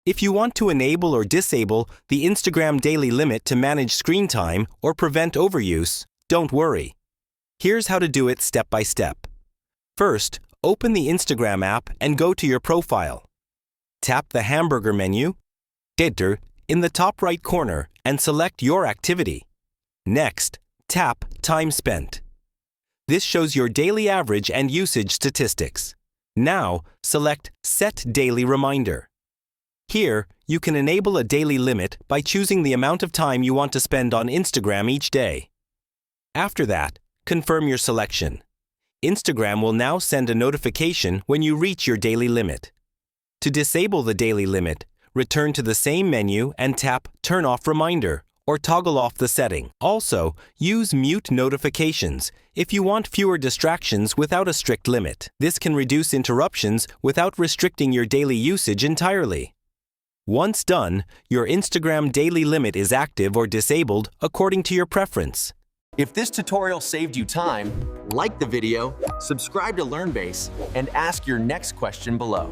If you want to enable or disable the Instagram daily limit to manage screen time or prevent overuse, don't worry. Here's how to do it step by step. First, open the Instagram app and go to your profile. Tap the hamburger menu, Editor, in the top right corner and select your activity. Next, tap Time Spent. This shows your daily average and usage statistics. Now, select Set Daily Reminder. Here, you can enable a daily limit by choosing the amount of time you want to spend on Instagram each day. After that, confirm your selection. Instagram will now send a notification when you reach your daily limit. To disable the daily limit, return to the same menu and tap Turn Off Reminder or toggle off the setting. Also, use Mute Notifications if you want fewer distractions without a strict limit. This can reduce interruptions without restricting your daily usage entirely. Once done, your Instagram daily limit is active or disabled according to your preference. If this tutorial saved you time, like the video, subscribe to LearnBase, and ask your next question below.